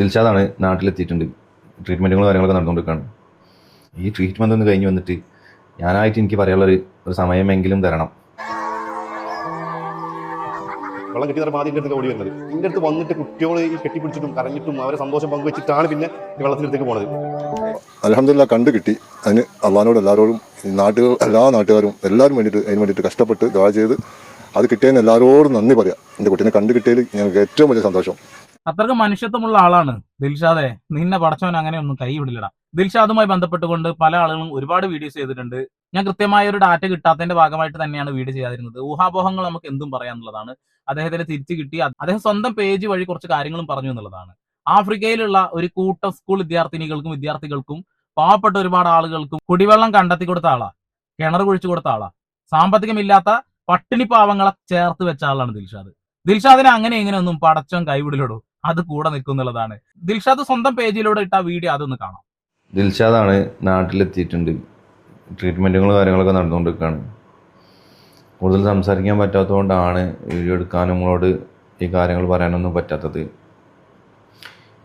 ദിൽഷാദാണ് നാട്ടിലെത്തിയിട്ടുണ്ട്. ട്രീറ്റ്മെൻറ്റുകളും കാര്യങ്ങളൊക്കെ നടന്നുകൊണ്ടിരിക്കുകയാണ്. ഈ ട്രീറ്റ്മെൻ്റ് ഒന്ന് കഴിഞ്ഞ് വന്നിട്ട് ഞാനായിട്ട് എനിക്ക് പറയാനുള്ളൊരു സമയമെങ്കിലും തരണം. വെള്ളം കെട്ടി ആദ്യം എൻ്റെ അടുത്ത് ഓടി വരുന്നത്. എൻ്റെ അടുത്ത് വന്നിട്ട് കുട്ടികളെ ഈ കെട്ടിപ്പിടിച്ചിട്ടും കരഞ്ഞിട്ടും അവരെ സന്തോഷം പങ്കുവെച്ചിട്ടാണ് പിന്നെ വെള്ളത്തിനടുത്തേക്ക് പോണത്. അൽഹംദുലില്ലാ കണ്ടു കിട്ടി. അതിന് അള്ളാഹിനോട് എല്ലാവരോടും എല്ലാ നാട്ടുകാരും എല്ലാവരും അതിന് വേണ്ടിയിട്ട് കഷ്ടപ്പെട്ട് ദുആ ചെയ്ത് അത് കിട്ടിയതിന് എല്ലാവരോടും നന്ദി പറയാം. എൻ്റെ കുട്ടീനെ കണ്ടു കിട്ടിയതിൽ ഞങ്ങൾക്ക് ഏറ്റവും വലിയ സന്തോഷം. അത്രക്ക് മനുഷ്യത്വമുള്ള ആളാണ് ദിൽഷാദെ. നിന്നെ പടച്ചവൻ അങ്ങനെയൊന്നും കൈവിടില്ലടാ. ദിൽഷാദുമായി ബന്ധപ്പെട്ടുകൊണ്ട് പല ആളുകളും ഒരുപാട് വീഡിയോസ് ചെയ്തിട്ടുണ്ട്. ഞാൻ കൃത്യമായ ഒരു ഡാറ്റ കിട്ടാത്തതിന്റെ ഭാഗമായിട്ട് തന്നെയാണ് വീഡിയോ ചെയ്യാതിരുന്നത്. ഊഹാപോഹങ്ങൾ നമുക്ക് എന്തും പറയാന്നുള്ളതാണ്. അദ്ദേഹത്തിന് തിരിച്ചു കിട്ടി. അദ്ദേഹം സ്വന്തം പേജ് വഴി കുറച്ച് കാര്യങ്ങളും പറഞ്ഞു എന്നുള്ളതാണ്. ആഫ്രിക്കയിലുള്ള ഒരു കൂട്ടം സ്കൂൾ വിദ്യാർത്ഥികൾക്കും പാവപ്പെട്ട ഒരുപാട് ആളുകൾക്കും കുടിവെള്ളം കണ്ടെത്തി കൊടുത്ത ആളാ, കിണർ കുഴിച്ചു കൊടുത്ത ആളാ, സാമ്പത്തികമില്ലാത്ത പട്ടിണി പാവങ്ങളെ ചേർത്ത് വെച്ച ആളാണ് ദിൽഷാദ്. ദിൽഷാദിനെ അങ്ങനെ ഇങ്ങനെയൊന്നും പടച്ചോൻ കൈവിടലിടൂ, അത് കൂടെ നിൽക്കുന്നുള്ളതാണ്. ദിൽഷാദ് സ്വന്തം പേജിലൂടെ ഇട്ട വീഡിയോ അതൊന്ന് കാണാം. ദിൽഷാദാണ് നാട്ടിലെത്തിയിട്ടുണ്ട്. ട്രീറ്റ്മെൻറ്റുകളും കാര്യങ്ങളൊക്കെ നടന്നുകൊണ്ടിരിക്കുകയാണ്. കൂടുതൽ സംസാരിക്കാൻ പറ്റാത്തതുകൊണ്ടാണ് വീഡിയോ എടുക്കാനും നമ്മളോട് ഈ കാര്യങ്ങൾ പറയാനൊന്നും പറ്റാത്തത്.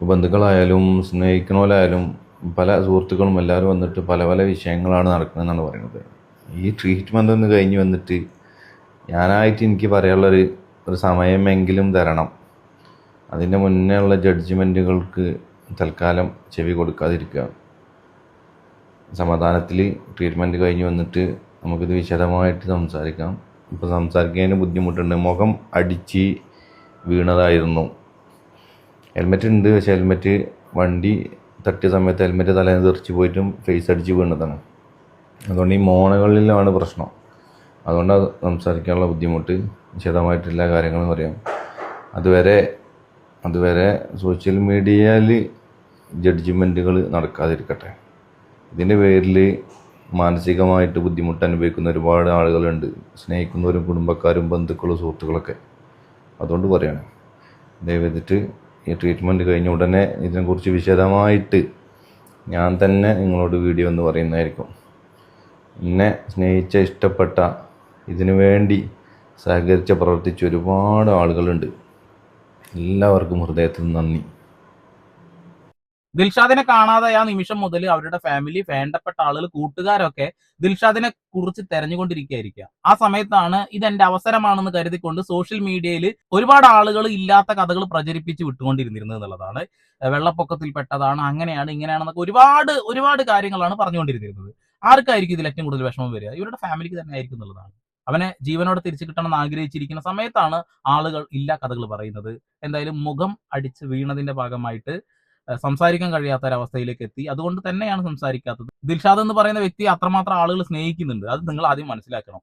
ബന്ധുക്കളായാലും സ്നേഹിക്കണോലായാലും പല സുഹൃത്തുക്കളും എല്ലാവരും വന്നിട്ട് പല പല വിഷയങ്ങളാണ് നടക്കുന്നതെന്നാണ് പറയുന്നത്. ഈ ട്രീറ്റ്മെൻ്റ് ഒന്ന് കഴിഞ്ഞ് വന്നിട്ട് ഞാനായിട്ട് എനിക്ക് പറയാനുള്ളൊരു സമയമെങ്കിലും തരണം. അതിൻ്റെ മുന്നേ ഉള്ള ജഡ്ജ്മെൻറ്റുകൾക്ക് തൽക്കാലം ചെവി കൊടുക്കാതിരിക്കുക. സമാധാനത്തിൽ ട്രീറ്റ്മെൻറ്റ് കഴിഞ്ഞ് വന്നിട്ട് നമുക്കിത് വിശദമായിട്ട് സംസാരിക്കാം. ഇപ്പോൾ സംസാരിക്കുന്നതിന് ബുദ്ധിമുട്ടുണ്ട്. മുഖം അടിച്ച് വീണതായിരുന്നു. ഹെൽമെറ്റ് ഉണ്ട്, പക്ഷേ ഹെൽമെറ്റ് വണ്ടി തട്ടിയ സമയത്ത് ഹെൽമെറ്റ് തലേന്ന് തെറിച്ച് പോയിട്ടും ഫേസ് അടിച്ച് വീണതാണ്. അതുകൊണ്ട് ഈ മോണകളിലാണ് പ്രശ്നം. അതുകൊണ്ടാണ് സംസാരിക്കാനുള്ള ബുദ്ധിമുട്ട്. വിശദമായിട്ട് എല്ലാ കാര്യങ്ങളും പറയാം. അതുവരെ സോഷ്യൽ മീഡിയയിൽ ജഡ്ജ്മെൻറ്റുകൾ നടക്കാതിരിക്കട്ടെ. ഇതിൻ്റെ പേരിൽ മാനസികമായിട്ട് ബുദ്ധിമുട്ട് അനുഭവിക്കുന്ന ഒരുപാട് ആളുകളുണ്ട്, സ്നേഹിക്കുന്നവരും കുടുംബക്കാരും ബന്ധുക്കളും സുഹൃത്തുക്കളൊക്കെ. അതുകൊണ്ട് പറയാണ്, ദയവേദിട്ട് ഈ ട്രീറ്റ്മെൻറ്റ് കഴിഞ്ഞ ഉടനെ ഇതിനെക്കുറിച്ച് വിശദമായിട്ട് ഞാൻ തന്നെ നിങ്ങളോട് വീഡിയോ എന്ന് പറയുന്നതായിരിക്കും. എന്നെ സ്നേഹിച്ച, ഇഷ്ടപ്പെട്ട, ഇതിനു വേണ്ടി സഹകരിച്ച് പ്രവർത്തിച്ച ഒരുപാട് ആളുകളുണ്ട്. എല്ലാവർക്കും ഹൃദയത്തിൽ നന്ദി. ദിൽഷാദിനെ കാണാതെ ആ നിമിഷം മുതൽ അവരുടെ ഫാമിലി, വേണ്ടപ്പെട്ട ആളുകൾ, കൂട്ടുകാരൊക്കെ ദിൽഷാദിനെ കുറിച്ച് തെരഞ്ഞുകൊണ്ടിരിക്കുകയായിരിക്കുക. ആ സമയത്താണ് ഇതെന്റെ അവസരമാണെന്ന് കരുതിക്കൊണ്ട് സോഷ്യൽ മീഡിയയിൽ ഒരുപാട് ആളുകൾ ഇല്ലാത്ത കഥകൾ പ്രചരിപ്പിച്ച് വിട്ടുകൊണ്ടിരുന്നിരുന്നത് എന്നുള്ളതാണ്. വെള്ളപ്പൊക്കത്തിൽ പെട്ടതാണ്, അങ്ങനെയാണ്, ഇങ്ങനെയാണെന്നൊക്കെ ഒരുപാട് കാര്യങ്ങളാണ് പറഞ്ഞുകൊണ്ടിരുന്നിരുന്നത്. ആർക്കായിരിക്കും ഇതിൽ ഏറ്റവും കൂടുതൽ വിഷമം വരിക? ഇവരുടെ ഫാമിലിക്ക് തന്നെ ആയിരിക്കും എന്നുള്ളതാണ്. അവനെ ജീവനോടെ തിരിച്ചു കിട്ടണമെന്ന് ആഗ്രഹിച്ചിരിക്കുന്ന സമയത്താണ് ആളുകൾ ഇല്ല കഥകൾ പറയുന്നത്. എന്തായാലും മുഖം അടിച്ച് വീണതിന്റെ ഭാഗമായിട്ട് സംസാരിക്കാൻ കഴിയാത്ത ഒരവസ്ഥയിലേക്ക് എത്തി. അതുകൊണ്ട് തന്നെയാണ് സംസാരിക്കാത്തത്. ദിൽഷാദ് എന്ന് പറയുന്ന വ്യക്തിയെ അത്രമാത്രം ആളുകൾ സ്നേഹിക്കുന്നുണ്ട്. അത് നിങ്ങൾ ആദ്യം മനസ്സിലാക്കണം.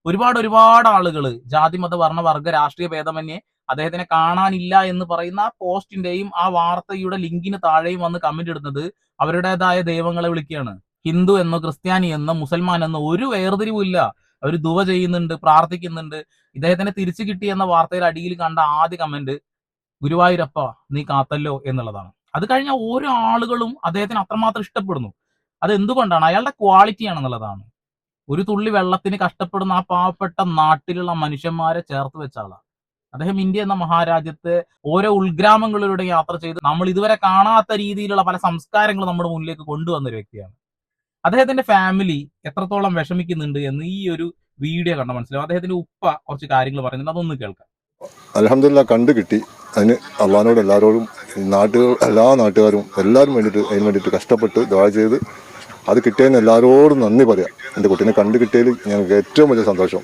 ഒരുപാട് ആളുകൾ ജാതി, മത, വർണ്ണ, വർഗ, രാഷ്ട്രീയ ഭേദമന്യേ അദ്ദേഹത്തിനെ കാണാനില്ല എന്ന് പറയുന്ന ആ പോസ്റ്റിന്റെയും ആ വാർത്തയുടെ ലിങ്കിന് താഴെയും വന്ന് കമന്റ് ഇടുന്നത് അവരുടേതായ ദൈവങ്ങളെ വിളിക്കുകയാണ്. ഹിന്ദു എന്നോ ക്രിസ്ത്യാനി എന്നോ മുസൽമാൻ എന്നോ ഒരു വേർതിരിവില്ല. അവർ ദുവ ചെയ്യുന്നുണ്ട്, പ്രാർത്ഥിക്കുന്നുണ്ട്. ഇദ്ദേഹത്തിനെ തിരിച്ചു കിട്ടി എന്ന വാർത്തയിൽ അടിയിൽ കണ്ട ആദ്യ കമന്റ് ഗുരുവായൂരപ്പ നീ കാത്തല്ലോ എന്നുള്ളതാണ്. അത് കഴിഞ്ഞ ഓരോ ആളുകളും അദ്ദേഹത്തിന് അത്രമാത്രം ഇഷ്ടപ്പെടുന്നു. അത് എന്തുകൊണ്ടാണ്? അയാളുടെ ക്വാളിറ്റി ആണെന്നുള്ളതാണ്. ഒരു തുള്ളി വെള്ളത്തിന് കഷ്ടപ്പെടുന്ന ആ പാവപ്പെട്ട നാട്ടിലുള്ള മനുഷ്യന്മാരെ ചേർത്ത് വെച്ച ആളാണ് അദ്ദേഹം. ഇന്ത്യ എന്ന മഹാരാജ്യത്ത് ഓരോ ഉൾഗ്രാമങ്ങളിലൂടെ യാത്ര ചെയ്ത് നമ്മൾ ഇതുവരെ കാണാത്ത രീതിയിലുള്ള പല സംസ്കാരങ്ങളും നമ്മുടെ മുന്നിലേക്ക് കൊണ്ടുവന്ന ഒരു വ്യക്തിയാണ്. അദ്ദേഹത്തിന്റെ ഫാമിലി എത്രത്തോളം വിഷമിക്കുന്നുണ്ട് എന്ന് ഈ ഒരു വീഡിയോ കണ്ട മനസ്സിലാവും. അദ്ദേഹത്തിന്റെ ഉപ്പ കുറച്ച് കാര്യങ്ങൾ പറയുന്നുണ്ട്, അതൊന്ന് കേൾക്കാം. അൽഹംദുലില്ലാ കണ്ടു കിട്ടി. അതിന് അള്ളാഹിനോട് എല്ലാവരോടും എല്ലാ നാട്ടുകാരും എല്ലാവരും അതിന് വേണ്ടിയിട്ട് കഷ്ടപ്പെട്ട് ദുആ ചെയ്ത് അത് കിട്ടിയതിന് എല്ലാവരോടും നന്ദി പറയാം. എൻ്റെ കുട്ടീനെ കണ്ടു കിട്ടിയതിൽ ഞങ്ങൾക്ക് ഏറ്റവും വലിയ സന്തോഷം.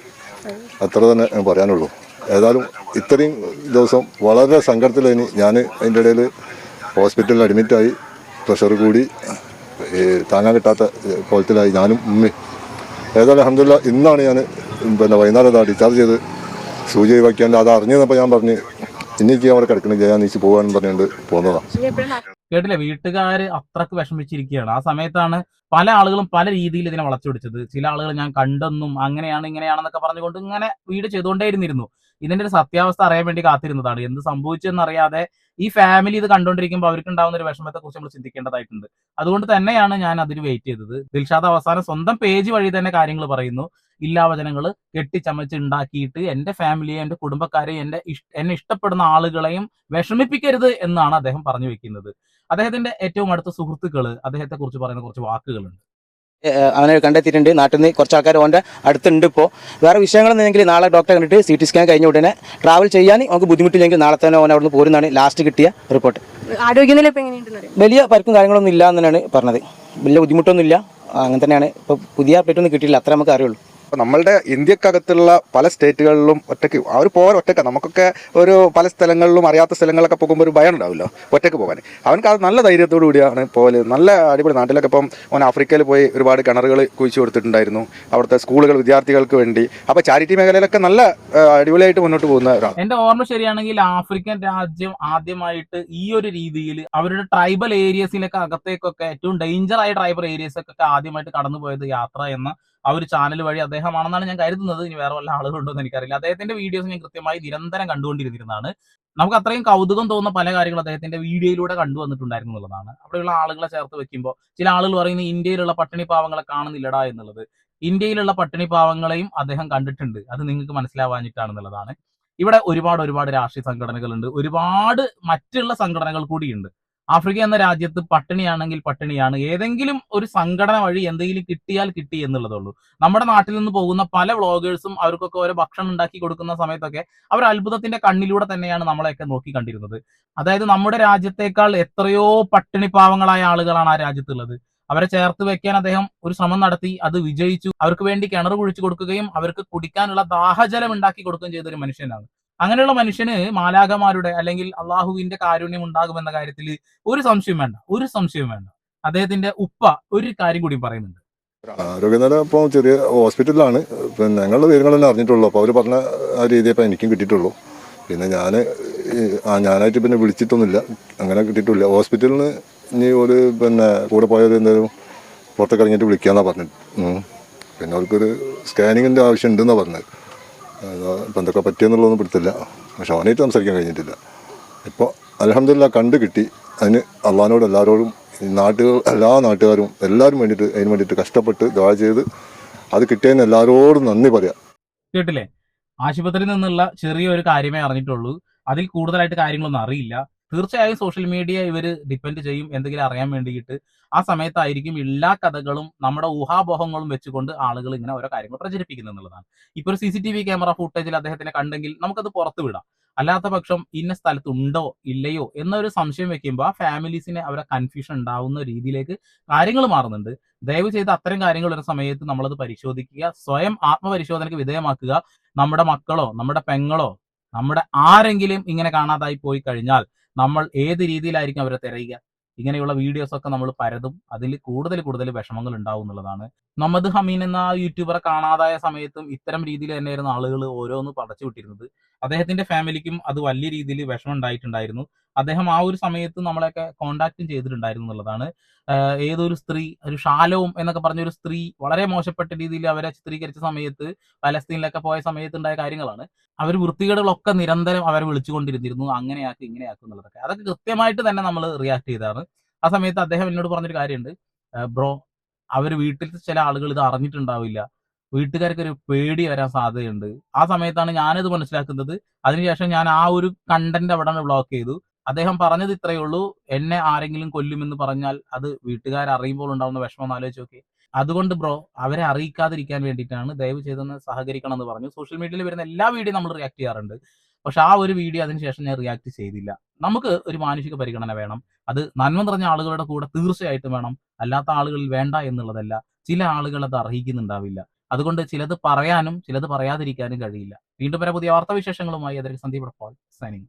അത്ര തന്നെ ഞാൻ പറയാനുള്ളൂ. ഏതായാലും ഇത്രയും ദിവസം വളരെ സങ്കടത്തിലായി ഞാൻ. അതിൻ്റെ ഇടയിൽ ഹോസ്പിറ്റലിൽ അഡ്മിറ്റായി, പ്രഷർ കൂടി, താങ്ങാൻ കിട്ടാത്ത കോലത്തിലായി ഞാനും ഉമ്മയും. ഏതായാലും അൽഹംദുലില്ലാ ഇന്നാണ് ഞാൻ വൈകുന്നേരം ഡിസ്ചാർജ് ചെയ്ത് സൂചി വയ്ക്കാണ്ട് അത് അറിഞ്ഞപ്പോൾ ഞാൻ പറഞ്ഞ് എനിക്ക് അവിടെ കിടക്കണില്ല, ഞാൻ നീച്ച് പോകാനും പറഞ്ഞുകൊണ്ട് പോകുന്നതാണ്. കേട്ടില്ലേ, വീട്ടുകാര് അത്രക്ക് വിഷമിച്ചിരിക്കുകയാണ്. ആ സമയത്താണ് പല ആളുകളും പല രീതിയിൽ ഇതിനെ വളച്ചൊടിച്ചത്. ചില ആളുകൾ ഞാൻ കണ്ടെന്നും അങ്ങനെയാണ് ഇങ്ങനെയാണെന്നൊക്കെ പറഞ്ഞുകൊണ്ട് ഇങ്ങനെ വീഡിയോ ചെയ്തുകൊണ്ടേയിരുന്നിരുന്നു. ഇതിന്റെ ഒരു സത്യാവസ്ഥ അറിയാൻ വേണ്ടി കാത്തിരുന്നതാണ്. എന്ത് സംഭവിച്ചെന്നറിയാതെ ഈ ഫാമിലി ഇത് കണ്ടുകൊണ്ടിരിക്കുമ്പോൾ അവർക്ക് ഉണ്ടാവുന്ന ഒരു വിഷമത്തെ കുറിച്ച് നമ്മൾ ചിന്തിക്കേണ്ടതായിട്ടുണ്ട്. അതുകൊണ്ട് തന്നെയാണ് ഞാൻ അതിന് വെയിറ്റ് ചെയ്തത്. ദിൽഷാദ് അവസാനം സ്വന്തം പേജ് വഴി തന്നെ കാര്യങ്ങൾ പറയുന്നു. ഇല്ലാവചനങ്ങൾ കെട്ടിച്ചമച്ച് ഉണ്ടാക്കിയിട്ട് എന്റെ ഫാമിലിയെ, എന്റെ കുടുംബക്കാരെയും, എന്നെ ഇഷ്ടപ്പെടുന്ന ആളുകളെയും വിഷമിപ്പിക്കരുത് എന്നാണ് അദ്ദേഹം പറഞ്ഞു വെക്കുന്നത്. അദ്ദേഹത്തിന്റെ ഏറ്റവും അടുത്ത സുഹൃത്തുക്കള് അദ്ദേഹത്തെ കുറിച്ച് പറയുന്ന കുറച്ച് വാക്കുകളുണ്ട്. അവനെ കണ്ടെത്തിയിട്ടുണ്ട്. നാട്ടിൽ നിന്ന് കുറച്ച് ആൾക്കാർ ഓൻ്റെ അടുത്തുണ്ട്. ഇപ്പോൾ വേറെ വിഷയങ്ങളെന്നുണ്ടെങ്കിൽ നാളെ ഡോക്ടറെ കണ്ടിട്ട് CT സ്കാൻ കഴിഞ്ഞ ഉടനെ ട്രാവൽ ചെയ്യാൻ നമുക്ക് ബുദ്ധിമുട്ടില്ലെങ്കിൽ നാളെ തന്നെ ഓൻ അവിടെ നിന്ന് പോരുന്നതാണ് ലാസ്റ്റ് കിട്ടിയ റിപ്പോർട്ട്. ആരോഗ്യനില ഇപ്പം എങ്ങനെയുണ്ടെന്ന് വലിയ പരിക്കും കാര്യങ്ങളൊന്നും ഇല്ല എന്ന് തന്നെയാണ് പറഞ്ഞത്. വലിയ ബുദ്ധിമുട്ടൊന്നും ഇല്ല, അങ്ങനെ തന്നെയാണ്. ഇപ്പോൾ പുതിയ അപ്ഡേറ്റ് ഒന്നും കിട്ടിയില്ല, അത്ര നമുക്ക് അറിയുള്ളൂ. അപ്പോൾ നമ്മളുടെ ഇന്ത്യക്കകത്തുള്ള പല സ്റ്റേറ്റുകളിലും ഒറ്റയ്ക്ക് അവർ പോകാൻ ഒറ്റയ്ക്ക്, നമുക്കൊക്കെ ഒരു പല സ്ഥലങ്ങളിലും അറിയാത്ത സ്ഥലങ്ങളൊക്കെ പോകുമ്പോൾ ഒരു ഭയം ഉണ്ടാവില്ലോ ഒറ്റയ്ക്ക് പോകാൻ. അവനക്ക് അത് നല്ല ധൈര്യത്തോടു കൂടിയാണ് പോകല്. നല്ല അടിപൊളി. നാട്ടിലൊക്കെ ഇപ്പം അവൻ ആഫ്രിക്കയിൽ പോയി ഒരുപാട് കിണറുകൾ കുഴിച്ചു കൊടുത്തിട്ടുണ്ടായിരുന്നു അവിടുത്തെ സ്കൂളുകൾ വിദ്യാർത്ഥികൾക്ക് വേണ്ടി. അപ്പോൾ ചാരിറ്റി മേഖലയിലൊക്കെ നല്ല അടിപൊളിയായിട്ട് മുന്നോട്ട് പോകുന്ന ഒരാൾ. എന്റെ ഓർമ്മ ശരിയാണെങ്കിൽ ആഫ്രിക്കൻ രാജ്യം ആദ്യമായിട്ട് ഈ ഒരു രീതിയിൽ അവരുടെ ട്രൈബൽ ഏരിയസിലൊക്കെ അകത്തേക്കൊക്കെ ഏറ്റവും ഡേഞ്ചർ ആയ ട്രൈബൽ ഏരിയസൊക്കെ ആദ്യമായിട്ട് കടന്നുപോയത് യാത്ര എന്ന ആ ഒരു ചാനൽ വഴി അദ്ദേഹമാണെന്നാണ് ഞാൻ കരുതുന്നത്. ഇനി വേറെ വല്ല ആളുകളുണ്ടോ എന്ന് എനിക്കറിയില്ല. അദ്ദേഹത്തിന്റെ വീഡിയോസ് ഞാൻ കൃത്യമായി നിരന്തരം കണ്ടുകൊണ്ടിരുന്നതാണ്. നമുക്ക് അത്രയും കൗതുകം തോന്നുന്ന പല കാര്യങ്ങളും അദ്ദേഹത്തിന്റെ വീഡിയോയിലൂടെ കണ്ടുവന്നിട്ടുണ്ടായിരുന്നു എന്നുള്ളതാണ്. അവിടെയുള്ള ആളുകളെ ചേർത്ത് വെക്കുമ്പോൾ ചില ആളുകൾ പറയുന്നത് ഇന്ത്യയിലുള്ള പട്ടിണി പാവങ്ങളെ കാണുന്നില്ലടാ എന്നുള്ളത്. ഇന്ത്യയിലുള്ള പട്ടിണി പാവങ്ങളെയും അദ്ദേഹം കണ്ടിട്ടുണ്ട്. അത് നിങ്ങൾക്ക് മനസ്സിലാവാഞ്ഞിട്ടാണെന്നുള്ളതാണ്. ഇവിടെ ഒരുപാട് രാഷ്ട്രീയ സംഘടനകളുണ്ട്, ഒരുപാട് മറ്റുള്ള സംഘടനകൾ കൂടിയുണ്ട്. ആഫ്രിക്ക എന്ന രാജ്യത്ത് പട്ടിണിയാണെങ്കിൽ പട്ടിണിയാണ്. ഏതെങ്കിലും ഒരു സംഘടന വഴി എന്തെങ്കിലും കിട്ടിയാൽ കിട്ടി എന്നുള്ളതുള്ളൂ. നമ്മുടെ നാട്ടിൽ നിന്ന് പോകുന്ന പല വ്ളോഗേഴ്സും അവർക്കൊക്കെ ഓരോ ഭക്ഷണം ഉണ്ടാക്കി കൊടുക്കുന്ന സമയത്തൊക്കെ അവർ അത്ഭുതത്തിന്റെ കണ്ണിലൂടെ തന്നെയാണ് നമ്മളെയൊക്കെ നോക്കി കണ്ടിരുന്നത്. അതായത് നമ്മുടെ രാജ്യത്തേക്കാൾ എത്രയോ പട്ടിണി പാവങ്ങളായ ആളുകളാണ് ആ രാജ്യത്തുള്ളത്. അവരെ ചേർത്ത് വെക്കാൻ അദ്ദേഹം ഒരു ശ്രമം നടത്തി, അത് വിജയിച്ചു. അവർക്ക് വേണ്ടി കിണർ കുഴിച്ചു കൊടുക്കുകയും അവർക്ക് കുടിക്കാനുള്ള ദാഹജലം ഉണ്ടാക്കി കൊടുക്കുകയും ചെയ്ത ഒരു മനുഷ്യനാണ്. അങ്ങനെയുള്ള മനുഷ്യന് മാലാഖമാരുടെ അല്ലെങ്കിൽ അള്ളാഹുവിന്റെ കാരുണ്യം ഉണ്ടാകുമെന്ന കാര്യത്തിൽ ഒരു സംശയം വേണ്ട. അദ്ദേഹത്തിന്റെ ഉപ്പ ഒരു കാര്യം കൂടി പറയുന്നുണ്ട്. ആരോഗ്യനില ഇപ്പോൾ ചെറിയ ഹോസ്പിറ്റലിലാണ്. പിന്നെ ഞങ്ങളുടെ വിവരങ്ങൾ തന്നെ അറിഞ്ഞിട്ടുള്ളൂ. അപ്പോൾ അവർ പറഞ്ഞ ആ രീതിയെ ഇപ്പോൾ എനിക്കും കിട്ടിയിട്ടുള്ളൂ. പിന്നെ ഞാനായിട്ട് പിന്നെ വിളിച്ചിട്ടൊന്നുമില്ല, അങ്ങനെ കിട്ടിയിട്ടില്ല. ഹോസ്പിറ്റലിൽ നിന്ന് ഇനി ഒരു പിന്നെ കൂടെ പോയത് എന്തെങ്കിലും പുറത്തൊക്കെ ഇറങ്ങിയിട്ട് വിളിക്കാമെന്നാണ് പറഞ്ഞത്. പിന്നെ അവർക്കൊരു സ്കാനിങ്ങിൻ്റെ ആവശ്യം ഉണ്ടെന്നാണ് പറഞ്ഞത്. ഇപ്പം എന്തൊക്കെ പറ്റിയെന്നുള്ളതൊന്നും പിടുത്തില്ല. പക്ഷെ അവനായിട്ട് സംസാരിക്കാൻ കഴിഞ്ഞിട്ടില്ല. ഇപ്പോൾ അൽഹംദുലില്ലാ കണ്ടു കിട്ടി. അതിന് അള്ളാഹിനോട് എല്ലാവരോടും എല്ലാ നാട്ടുകാരും എല്ലാവരും അതിന് വേണ്ടിയിട്ട് കഷ്ടപ്പെട്ട് ദുആ ചെയ്ത് അത് കിട്ടിയതിന് എല്ലാവരോടും നന്ദി പറയാം. കേട്ടില്ലേ? ആശുപത്രിയിൽ നിന്നുള്ള ചെറിയൊരു കാര്യമേ അറിഞ്ഞിട്ടുള്ളൂ. അതിൽ കൂടുതലായിട്ട് കാര്യങ്ങളൊന്നും അറിയില്ല. തീർച്ചയായും സോഷ്യൽ മീഡിയ ഇവർ ഡിപ്പെൻഡ് ചെയ്യും എന്തെങ്കിലും അറിയാൻ വേണ്ടിയിട്ട്. ആ സമയത്തായിരിക്കും എല്ലാ കഥകളും നമ്മുടെ ഊഹാപോഹങ്ങളും വെച്ചുകൊണ്ട് ആളുകൾ ഇങ്ങനെ ഓരോ കാര്യങ്ങൾ പ്രചരിപ്പിക്കുന്നത് എന്നുള്ളതാണ്. ഇപ്പൊ ഒരു CCTV ക്യാമറ ഫുട്ടേജിൽ അദ്ദേഹത്തിനെ കണ്ടെങ്കിൽ നമുക്കത് പുറത്തു വിടാം. അല്ലാത്ത പക്ഷം ഇന്ന സ്ഥലത്ത് ഉണ്ടോ ഇല്ലയോ എന്നൊരു സംശയം വെക്കുമ്പോൾ ആ ഫാമിലീസിനെ അവരെ കൺഫ്യൂഷൻ ഉണ്ടാവുന്ന രീതിയിലേക്ക് കാര്യങ്ങൾ മാറുന്നുണ്ട്. ദയവ് ചെയ്ത് അത്തരം കാര്യങ്ങൾ ഒരു സമയത്ത് നമ്മളത് പരിശോധിക്കുക, സ്വയം ആത്മപരിശോധനയ്ക്ക് വിധേയമാക്കുക. നമ്മുടെ മക്കളോ നമ്മുടെ പെങ്ങളോ നമ്മുടെ ആരെങ്കിലും ഇങ്ങനെ കാണാതായി പോയി കഴിഞ്ഞാൽ നമ്മൾ ഏത് രീതിയിലായിരിക്കും അവരെ തിരയുക? ഇങ്ങനെയുള്ള വീഡിയോസ് ഒക്കെ നമ്മൾ പരതും, അതിൽ കൂടുതൽ വിഷമങ്ങൾ ഉണ്ടാവും എന്നുള്ളതാണ്. മുഹമ്മദ് ഹമീൻ എന്ന യൂട്യൂബറെ കാണാതായ സമയത്തും ഇത്തരം രീതിയിൽ തന്നെയായിരുന്നു ആളുകൾ ഓരോന്ന് പടച്ചു വിട്ടിരുന്നത്. അദ്ദേഹത്തിന്റെ ഫാമിലിക്കും അത് വലിയ രീതിയിൽ വിഷമം ഉണ്ടായിട്ടുണ്ടായിരുന്നു. അദ്ദേഹം ആ ഒരു സമയത്ത് നമ്മളെയൊക്കെ കോണ്ടാക്റ്റും ചെയ്തിട്ടുണ്ടായിരുന്നു എന്നുള്ളതാണ്. ഏതൊരു സ്ത്രീ, ഒരു ഷാലോം എന്നൊക്കെ പറഞ്ഞൊരു സ്ത്രീ വളരെ മോശപ്പെട്ട രീതിയിൽ അവരെ ചിത്രീകരിച്ച സമയത്ത്, പലസ്തീനിലൊക്കെ പോയ സമയത്ത് ഉണ്ടായ കാര്യങ്ങളാണ്. അവർ വൃത്തികേടുകളൊക്കെ നിരന്തരം അവരെ വിളിച്ചുകൊണ്ടിരുന്നിരുന്നു, അങ്ങനെയാക്കും ഇങ്ങനെയാക്കും എന്നുള്ളതൊക്കെ. അതൊക്കെ കൃത്യമായിട്ട് തന്നെ നമ്മൾ റിയാക്ട് ചെയ്താണ്. ആ സമയത്ത് അദ്ദേഹം എന്നോട് പറഞ്ഞൊരു കാര്യമുണ്ട്, ബ്രോ അവർ വീട്ടിൽ ചില ആളുകൾ ഇത് അറിഞ്ഞിട്ടുണ്ടാവില്ല, വീട്ടുകാർക്ക് ഒരു പേടി വരാൻ സാധ്യതയുണ്ട്. ആ സമയത്താണ് ഞാനിത് മനസ്സിലാക്കുന്നത്. അതിനുശേഷം ഞാൻ ആ ഒരു കണ്ടന്റ് അവിടെ ബ്ലോക്ക് ചെയ്തു. അദ്ദേഹം പറഞ്ഞത് ഇത്രയേ ഉള്ളൂ, എന്നെ ആരെങ്കിലും കൊല്ലുമെന്ന് പറഞ്ഞാൽ അത് വീട്ടുകാർ അറിയുമ്പോൾ ഉണ്ടാവുന്ന വിഷമം ഒന്ന് ആലോചിച്ച് നോക്കി. അതുകൊണ്ട് ബ്രോ അവരെ അറിയിക്കാതിരിക്കാൻ വേണ്ടിയിട്ടാണ്, ദയവ് ചെയ്തൊന്ന് സഹകരിക്കണം എന്ന് പറഞ്ഞു. സോഷ്യൽ മീഡിയയിൽ വരുന്ന എല്ലാ വീഡിയോ നമ്മൾ റിയാക്ട് ചെയ്യാറുണ്ട്. പക്ഷെ ആ ഒരു വീഡിയോ അതിനുശേഷം ഞാൻ റിയാക്ട് ചെയ്തില്ല. നമുക്ക് ഒരു മാനുഷിക പരിഗണന വേണം. അത് നന്മ നിറഞ്ഞ ആളുകളുടെ കൂടെ തീർച്ചയായിട്ടും വേണം. അല്ലാത്ത ആളുകളിൽ വേണ്ട എന്നുള്ളതല്ല. ചില ആളുകൾ അത് അർഹിക്കുന്നുണ്ടാവില്ല. അതുകൊണ്ട് ചിലത് പറയാനും ചിലത് പറയാതിരിക്കാനും കഴിയില്ല. വീണ്ടും വരെ പുതിയ വാർത്താവിശേഷങ്ങളുമായി അതിൽ സന്ദീപ് പോൾ സൈനിങ്.